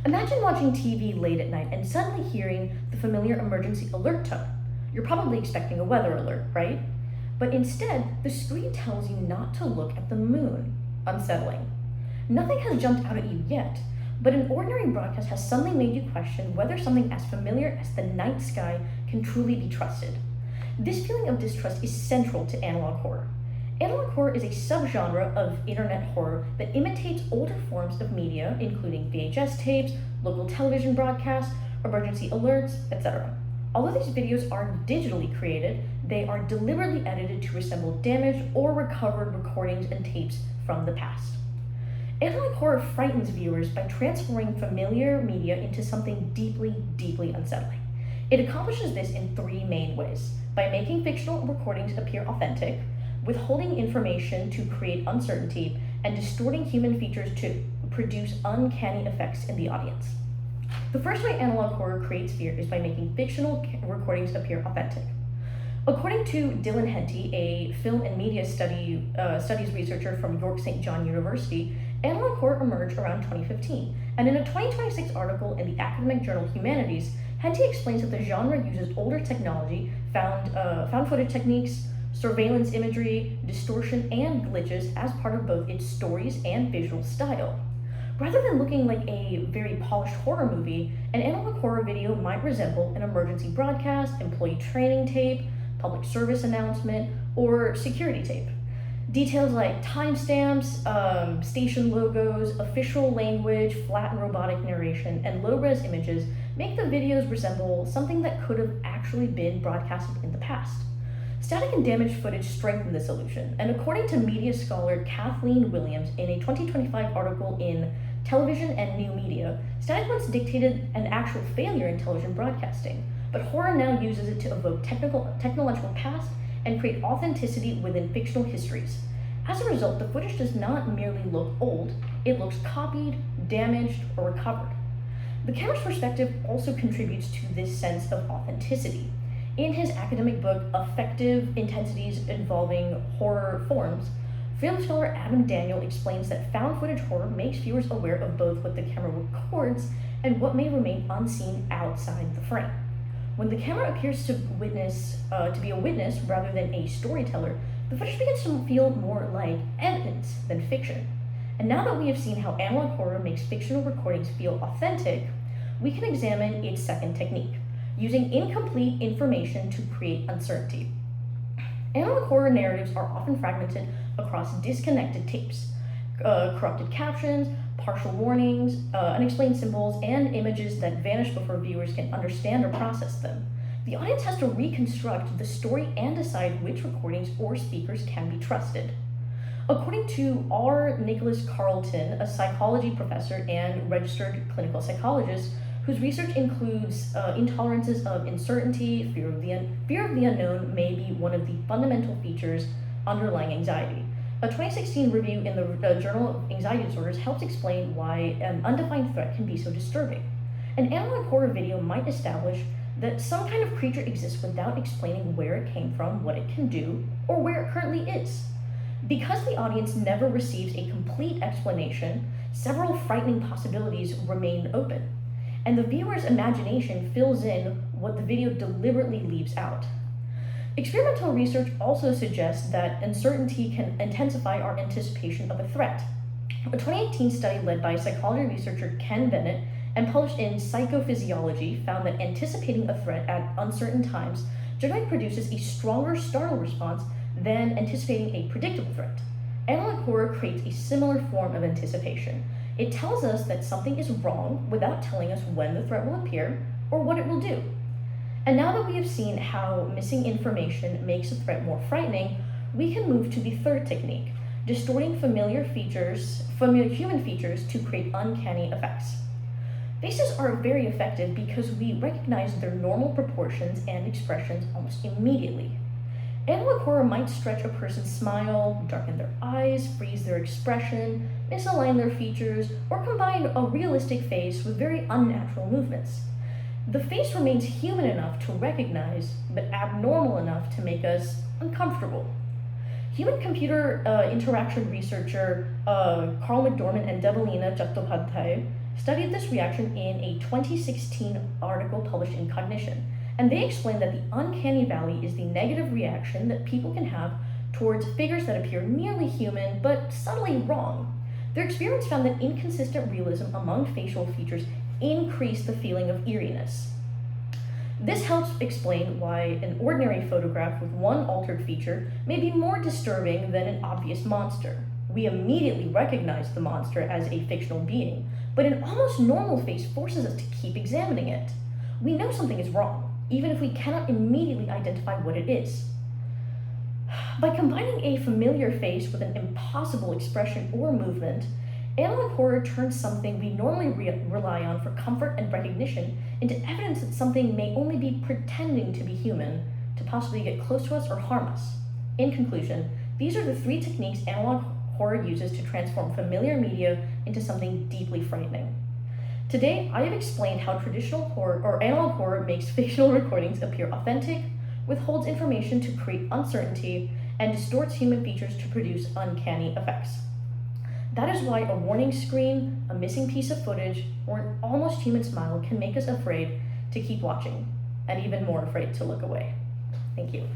Imagine watching TV late at night and suddenly hearing the familiar emergency alert tone. You're probably expecting a weather alert, right? But instead, the screen tells you not to look at the moon. Unsettling. Nothing has jumped out at you yet, but an ordinary broadcast has suddenly made you question whether something as familiar as the night sky can truly be trusted. This feeling of distrust is central to analog horror. Analog horror is a subgenre of internet horror that imitates older forms of media, including VHS tapes, local television broadcasts, emergency alerts, etc. Although these videos are digitally created, they are deliberately edited to resemble damaged or recovered recordings and tapes from the past. Analog horror frightens viewers by transforming familiar media into something deeply, deeply unsettling. It accomplishes this in three main ways: by making fictional recordings appear authentic, withholding information to create uncertainty, and distorting human features to produce uncanny effects in the audience. The first way analog horror creates fear is by making fictional recordings appear authentic. According to Dylan Henty, a film and media studies researcher from York St. John University, analog horror emerged around 2015, and in a 2026 article in the academic journal Humanities, Henty explains that the genre uses older technology, found footage techniques, surveillance imagery, distortion, and glitches as part of both its stories and visual style. Rather than looking like a very polished horror movie, an analog horror video might resemble an emergency broadcast, employee training tape, public service announcement, or security tape. Details like timestamps, station logos, official language, flat and robotic narration, and low-res images make the videos resemble something that could have actually been broadcasted in the past. Static and damaged footage strengthen this illusion, and according to media scholar Kathleen Williams in a 2025 article in Television and New Media, static once dictated an actual failure in television broadcasting, but horror now uses it to evoke technological past and create authenticity within fictional histories. As a result, the footage does not merely look old, it looks copied, damaged, or recovered. The camera's perspective also contributes to this sense of authenticity. In his academic book, Affective Intensities Involving Horror Forms, film scholar Adam Daniel explains that found footage horror makes viewers aware of both what the camera records and what may remain unseen outside the frame. When the camera appears to be a witness rather than a storyteller, the footage begins to feel more like evidence than fiction. And now that we have seen how analog horror makes fictional recordings feel authentic, we can examine its second technique: using incomplete information to create uncertainty. Analog horror narratives are often fragmented across disconnected tapes. Corrupted captions, partial warnings, unexplained symbols, and images that vanish before viewers can understand or process them. The audience has to reconstruct the story and decide which recordings or speakers can be trusted. According to R. Nicholas Carlton, a psychology professor and registered clinical psychologist, whose research includes intolerances of uncertainty, fear of the unknown may be one of the fundamental features underlying anxiety. A 2016 review in the Journal of Anxiety Disorders helps explain why an undefined threat can be so disturbing. An analog horror video might establish that some kind of creature exists without explaining where it came from, what it can do, or where it currently is. Because the audience never receives a complete explanation, several frightening possibilities remain open, and the viewer's imagination fills in what the video deliberately leaves out. Experimental research also suggests that uncertainty can intensify our anticipation of a threat. A 2018 study led by psychology researcher Ken Bennett and published in Psychophysiology found that anticipating a threat at uncertain times generally produces a stronger startle response than anticipating a predictable threat. Analog horror creates a similar form of anticipation. It tells us that something is wrong without telling us when the threat will appear or what it will do. And now that we have seen how missing information makes a threat more frightening, we can move to the third technique: distorting familiar human features to create uncanny effects. Faces are very effective because we recognize their normal proportions and expressions almost immediately. Analog horror might stretch a person's smile, darken their eyes, freeze their expression, misalign their features, or combine a realistic face with very unnatural movements. The face remains human enough to recognize, but abnormal enough to make us uncomfortable. Human-computer interaction researcher Carl McDormand and Debalina Chattopadhyay studied this reaction in a 2016 article published in Cognition, and they explained that the uncanny valley is the negative reaction that people can have towards figures that appear nearly human but subtly wrong. Their experiments found that inconsistent realism among facial features increased the feeling of eeriness. This helps explain why an ordinary photograph with one altered feature may be more disturbing than an obvious monster. We immediately recognize the monster as a fictional being, but an almost normal face forces us to keep examining it. We know something is wrong, even if we cannot immediately identify what it is. By combining a familiar face with an impossible expression or movement, analog horror turns something we normally rely on for comfort and recognition into evidence that something may only be pretending to be human, to possibly get close to us or harm us. In conclusion, these are the 3 techniques analog horror uses to transform familiar media into something deeply frightening. Today, I have explained how traditional horror or analog horror makes fictional recordings appear authentic, withholds information to create uncertainty, and distorts human features to produce uncanny effects. That is why a warning screen, a missing piece of footage, or an almost human smile can make us afraid to keep watching, and even more afraid to look away. Thank you.